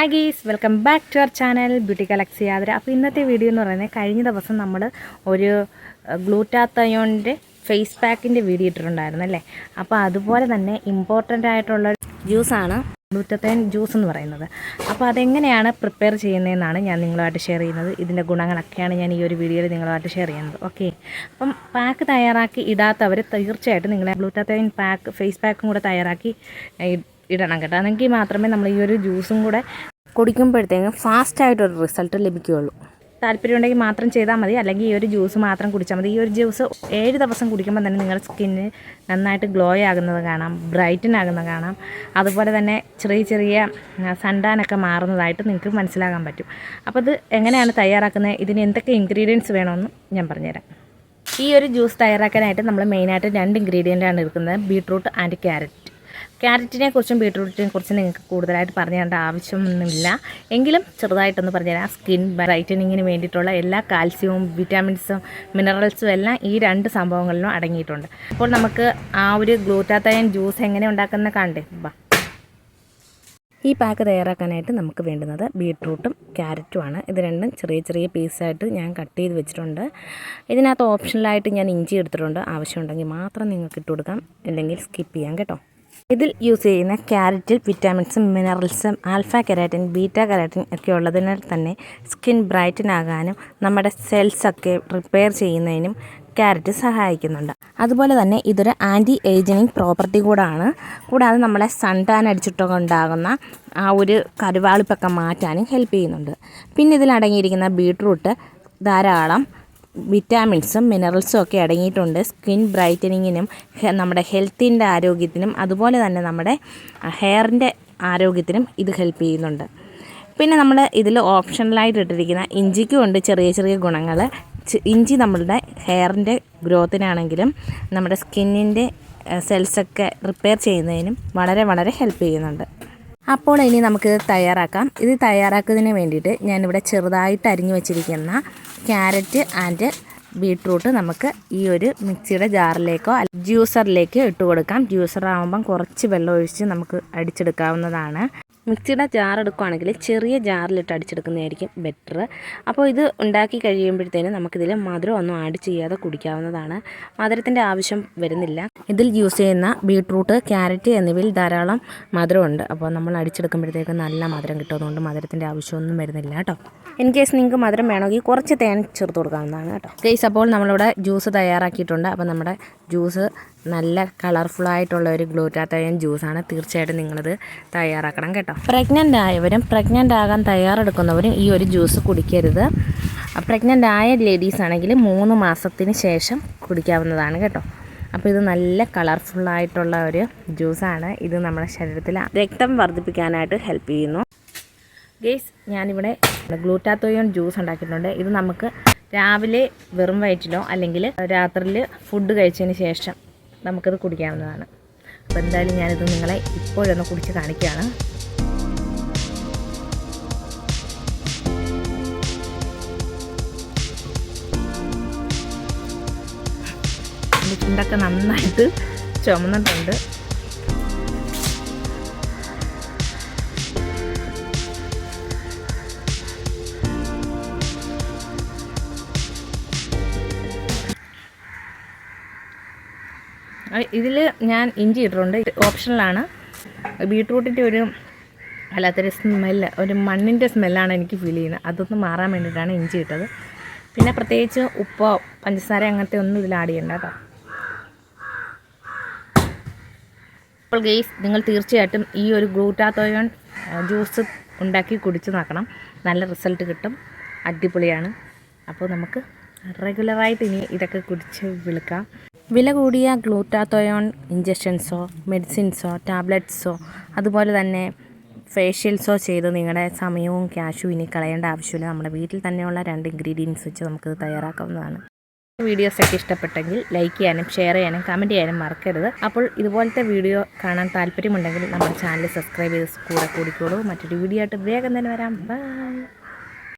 Hi guys, welcome back to our channel Beauty Galaxy യാത്ര. അപ്പോൾ ഇന്നത്തെ വീഡിയോ എന്ന് പറയുന്നത്, കഴിഞ്ഞ ദിവസം നമ്മൾ ഒരു ഗ്ലൂട്ടാത്തയോണിൻ്റെ ഫേസ് പാക്കിൻ്റെ വീഡിയോ ഇട്ടിട്ടുണ്ടായിരുന്നു അല്ലേ. അപ്പോൾ അതുപോലെ തന്നെ ഇമ്പോർട്ടൻ്റ് ആയിട്ടുള്ള ജ്യൂസാണ് ഗ്ലൂട്ടാത്തയോൺ ജ്യൂസ് എന്ന് പറയുന്നത്. അപ്പോൾ അതെങ്ങനെയാണ് പ്രിപ്പയർ ചെയ്യുന്നതെന്നാണ് ഞാൻ നിങ്ങളുമായിട്ട് ഷെയർ ചെയ്യുന്നത്. ഇതിൻ്റെ ഗുണങ്ങളൊക്കെയാണ് ഞാൻ ഈ ഒരു വീഡിയോയിൽ നിങ്ങളുമായിട്ട് ഷെയർ ചെയ്യുന്നത്. ഓക്കെ, അപ്പം പാക്ക് തയ്യാറാക്കി ഇടാത്തവർ തീർച്ചയായിട്ടും നിങ്ങളെ ഗ്ലൂട്ടാത്തയോൺ പാക്ക് ഫേസ് പാക്കും കൂടെ തയ്യാറാക്കി ഇടണം കേട്ടോ. അതെങ്കിൽ മാത്രമേ നമ്മൾ ഈ ഒരു ജ്യൂസും കൂടെ കുടിക്കുമ്പോഴത്തേക്കും ഫാസ്റ്റായിട്ടൊരു റിസൾട്ട് ലഭിക്കുകയുള്ളൂ. താല്പര്യമുണ്ടെങ്കിൽ മാത്രം ചെയ്താൽ മതി, അല്ലെങ്കിൽ ഈ ഒരു ജ്യൂസ് മാത്രം കുടിച്ചാൽ മതി. ഈ ഒരു ജ്യൂസ് 7 ദിവസം കുടിക്കുമ്പോൾ തന്നെ നിങ്ങളുടെ സ്കിന്ന് നന്നായിട്ട് ഗ്ലോ ആകുന്നത് കാണാം, ബ്രൈറ്റൻ ആകുന്നത് കാണാം. അതുപോലെ തന്നെ ചെറിയ ചെറിയ സൺടാനൊക്കെ മാറുന്നതായിട്ട് നിങ്ങൾക്ക് മനസ്സിലാക്കാൻ പറ്റും. അപ്പോൾ ഇത് എങ്ങനെയാണ് തയ്യാറാക്കുന്നത്, ഇതിന് എന്തൊക്കെ ഇൻഗ്രീഡിയൻസ് വേണമെന്ന് ഞാൻ പറഞ്ഞുതരാം. ഈ ഒരു ജ്യൂസ് തയ്യാറാക്കാനായിട്ട് നമ്മൾ മെയിനായിട്ട് 2 ഇൻഗ്രീഡിയൻ്റാണ് എടുക്കുന്നത്, ബീട്രൂട്ട് ആൻഡ് ക്യാരറ്റ്. ക്യാരറ്റിനെ കുറിച്ചും ബീട്രൂട്ടിനെ കുറിച്ചും നിങ്ങൾക്ക് കൂടുതലായിട്ട് പറഞ്ഞു തരേണ്ട ആവശ്യമൊന്നുമില്ല, എങ്കിലും ചെറുതായിട്ടൊന്ന് പറഞ്ഞുതരാം. സ്കിൻ ബ്രൈറ്റനിങ്ങിന് വേണ്ടിയിട്ടുള്ള എല്ലാ കാൽസ്യവും വിറ്റാമിൻസും മിനറൽസും എല്ലാം ഈ 2 സംഭവങ്ങളിലും അടങ്ങിയിട്ടുണ്ട്. അപ്പോൾ നമുക്ക് ആ ഒരു ഗ്ലൂട്ടാത്തയോൺ ജ്യൂസ് എങ്ങനെ ഉണ്ടാക്കുന്ന കണ്ടേ. ഈ പാക്ക് തയ്യാറാക്കാനായിട്ട് നമുക്ക് വേണ്ടുന്നത് ബീട്രൂട്ടും ക്യാരറ്റുമാണ്. ഇത് രണ്ടും ചെറിയ ചെറിയ പീസായിട്ട് ഞാൻ കട്ട് ചെയ്ത് വെച്ചിട്ടുണ്ട്. ഇതിനകത്ത് ഓപ്ഷണലായിട്ട് ഞാൻ ഇഞ്ചി എടുത്തിട്ടുണ്ട്, ആവശ്യമുണ്ടെങ്കിൽ മാത്രം നിങ്ങൾക്ക് ഇട്ട് കൊടുക്കാം, അല്ലെങ്കിൽ സ്കിപ്പ് ചെയ്യാം കേട്ടോ. ഇതിൽ യൂസ് ചെയ്യുന്ന ക്യാരറ്റിൽ വിറ്റാമിൻസും മിനറൽസും ആൽഫ കെരാറ്റിൻ, ബീറ്റ കെരാറ്റിൻ ഒക്കെ ഉള്ളതിനാൽ തന്നെ സ്കിൻ ബ്രൈറ്റൻ ആകാനും നമ്മുടെ സെൽസൊക്കെ റിപ്പയർ ചെയ്യുന്നതിനും ക്യാരറ്റ് സഹായിക്കുന്നുണ്ട്. അതുപോലെ തന്നെ ഇതൊരു ആൻറ്റി ഏജിങ് പ്രോപ്പർട്ടി കൂടാണ്. കൂടാതെ നമ്മളെ സൺ ടാൻ അടിച്ചിട്ടൊക്കെ ഉണ്ടാകുന്ന ആ ഒരു കരുവാളിപ്പൊക്കെ മാറ്റാനും ഹെൽപ്പ് ചെയ്യുന്നുണ്ട്. പിന്നെ ഇതിലടങ്ങിയിരിക്കുന്ന ബീട്രൂട്ട് ധാരാളം വിറ്റാമിൻസും മിനറൽസും ഒക്കെ അടങ്ങിയിട്ടുണ്ട്. സ്കിൻ ബ്രൈറ്റനിങ്ങിനും നമ്മുടെ ഹെൽത്തിൻ്റെ ആരോഗ്യത്തിനും അതുപോലെ തന്നെ നമ്മുടെ ഹെയറിൻ്റെ ആരോഗ്യത്തിനും ഇത് ഹെൽപ്പ് ചെയ്യുന്നുണ്ട്. പിന്നെ നമ്മൾ ഇതിൽ ഓപ്ഷണലായിട്ട് ഇട്ടിരിക്കുന്ന ഇഞ്ചിക്കും ഉണ്ട് ചെറിയ ചെറിയ ഗുണങ്ങൾ. ഇഞ്ചി നമ്മളുടെ ഹെയറിൻ്റെ ഗ്രോത്തിനാണെങ്കിലും നമ്മുടെ സ്കിന്നിൻ്റെ സെൽസൊക്കെ റിപ്പയർ ചെയ്യുന്നതിനും വളരെ വളരെ ഹെൽപ്പ് ചെയ്യുന്നുണ്ട്. അപ്പോൾ ഇനി നമുക്കിത് തയ്യാറാക്കാം. ഇത് തയ്യാറാക്കുന്നതിന് വേണ്ടിയിട്ട് ഞാനിവിടെ ചെറുതായിട്ട് അരിഞ്ഞു വെച്ചിരിക്കുന്ന ക്യാരറ്റ് ആൻഡ് ബീട്രൂട്ട് നമുക്ക് ഈ ഒരു മിക്സിയുടെ ജാറിലേക്കോ ജ്യൂസറിലേക്കോ ഇട്ട് കൊടുക്കാം. ജ്യൂസറാകുമ്പം കുറച്ച് വെള്ളം ഒഴിച്ച് നമുക്ക് അടിച്ചെടുക്കാവുന്നതാണ്. മിക്സിയുടെ ജാർ എടുക്കുകയാണെങ്കിൽ ചെറിയ ജാറിലിട്ട് അടിച്ചെടുക്കുന്നതായിരിക്കും ബെറ്റർ. അപ്പോൾ ഇത് ഉണ്ടാക്കി കഴിയുമ്പോഴത്തേനും നമുക്കിതിൽ മധുരം ഒന്നും ആഡ് ചെയ്യാതെ കുടിക്കാവുന്നതാണ്. മധുരത്തിൻ്റെ ആവശ്യം വരുന്നില്ല. ഇതിൽ യൂസ് ചെയ്യുന്ന ബീട്രൂട്ട്, ക്യാരറ്റ് എന്നിവയിൽ ധാരാളം മധുരമുണ്ട്. അപ്പോൾ നമ്മൾ അടിച്ചെടുക്കുമ്പോഴത്തേക്കും നല്ല മധുരം കിട്ടും. അതുകൊണ്ട് മധുരത്തിൻ്റെ ആവശ്യമൊന്നും വരുന്നില്ല കേട്ടോ. ഇൻ കേസ് നിങ്ങൾക്ക് മധുരം വേണമെങ്കിൽ കുറച്ച് തേൻ ചേർത്ത് കൊടുക്കാവുന്നതാണ് കേട്ടോ. ഗൈസ്, അപ്പോൾ നമ്മളിവിടെ ജ്യൂസ് തയ്യാറാക്കിയിട്ടുണ്ട്. അപ്പോൾ നമ്മുടെ ജ്യൂസ് നല്ല കളർഫുള്ളായിട്ടുള്ള ഒരു ഗ്ലൂട്ടാത്തയോൺ ജ്യൂസാണ്. തീർച്ചയായിട്ടും നിങ്ങളിത് തയ്യാറാക്കണം കേട്ടോ. പ്രഗ്നൻ്റ് ആയവരും പ്രഗ്നൻ്റ് ആകാൻ തയ്യാറെടുക്കുന്നവരും ഈ ഒരു ജ്യൂസ് കുടിക്കരുത്. പ്രഗ്നൻ്റ് ആയ ലേഡീസ് ആണെങ്കിൽ 3 മാസത്തിന് ശേഷം കുടിക്കാവുന്നതാണ് കേട്ടോ. അപ്പോൾ ഇത് നല്ല കളർഫുള്ളായിട്ടുള്ള ഒരു ജ്യൂസാണ്. ഇത് നമ്മുടെ ശരീരത്തിൽ രക്തം വർദ്ധിപ്പിക്കാനായിട്ട് ഹെൽപ്പ് ചെയ്യുന്നു. ഗൈസ്, ഞാനിവിടെ ഗ്ലൂട്ടാത്തയോൺ ജ്യൂസ് ഉണ്ടാക്കിയിട്ടുണ്ട്. ഇത് നമുക്ക് രാവിലെ വെറും വയറ്റിലോ അല്ലെങ്കിൽ രാത്രിയിൽ ഫുഡ് കഴിച്ചതിന് ശേഷം നമുക്കിത് കുടിക്കാവുന്നതാണ്. അപ്പോൾ എന്തായാലും ഞാനിത് നിങ്ങളെ ഇപ്പോഴൊന്ന് കുടിച്ച് കാണിക്കുകയാണ്. ചുണ്ടൊക്കെ നന്നായിട്ട് ചുമന്നിട്ടുണ്ട്. ഇതിൽ ഞാൻ ഇഞ്ചി ഇട്ടിട്ടുണ്ട്, ഓപ്ഷണലാണ്. ബീട്രൂട്ടിൻ്റെ ഒരു വല്ലാത്തൊരു സ്മെല്ല്, ഒരു മണ്ണിൻ്റെ സ്മെല്ലാണ് എനിക്ക് ഫീൽ ചെയ്യുന്നത്. അതൊന്ന് മാറാൻ വേണ്ടിയിട്ടാണ് ഇഞ്ചി ഇട്ടത്. പിന്നെ പ്രത്യേകിച്ച് ഉപ്പോ പഞ്ചസാര അങ്ങനത്തെ ഒന്നും ഇതിൽ ആഡ് ചെയ്യണ്ട കേട്ടോ. അപ്പോൾ ഗെയ്സ്, നിങ്ങൾ തീർച്ചയായിട്ടും ഈ ഒരു ഗ്ലൂട്ടാത്തയോൺ ജ്യൂസ് ഉണ്ടാക്കി കുടിച്ച് നോക്കണം. നല്ല റിസൾട്ട് കിട്ടും, അടിപൊളിയാണ്. അപ്പോൾ നമുക്ക് റെഗുലറായിട്ട് ഇനി ഇതൊക്കെ കുടിച്ച് വിളിക്കാം. വില കൂടിയ ഗ്ലൂട്ടാത്തയോൺ ഇഞ്ചക്ഷൻസോ മെഡിസിൻസോ ടാബ്ലറ്റ്സോ അതുപോലെ തന്നെ ഫേഷ്യൽസോ ചെയ്ത് നിങ്ങളുടെ സമയവും ക്യാഷും ഇനി കളയേണ്ട ആവശ്യമില്ല. നമ്മുടെ വീട്ടിൽ തന്നെയുള്ള 2 ഇൻഗ്രീഡിയൻസ് വെച്ച് നമുക്കിത് തയ്യാറാക്കാവുന്നതാണ്. വീഡിയോസൊക്കെ ഇഷ്ടപ്പെട്ടെങ്കിൽ ലൈക്ക് ചെയ്യാനും ഷെയർ ചെയ്യാനും കമൻറ്റ് ചെയ്യാനും മറക്കരുത്. അപ്പോൾ ഇതുപോലത്തെ വീഡിയോ കാണാൻ താല്പര്യമുണ്ടെങ്കിൽ നമ്മുടെ ചാനൽ സബ്സ്ക്രൈബ് ചെയ്ത് കൂടെ കൂടിക്കോളൂ. മറ്റൊരു വീഡിയോ ആയിട്ട് വേഗം തന്നെ വരാം. ബൈ.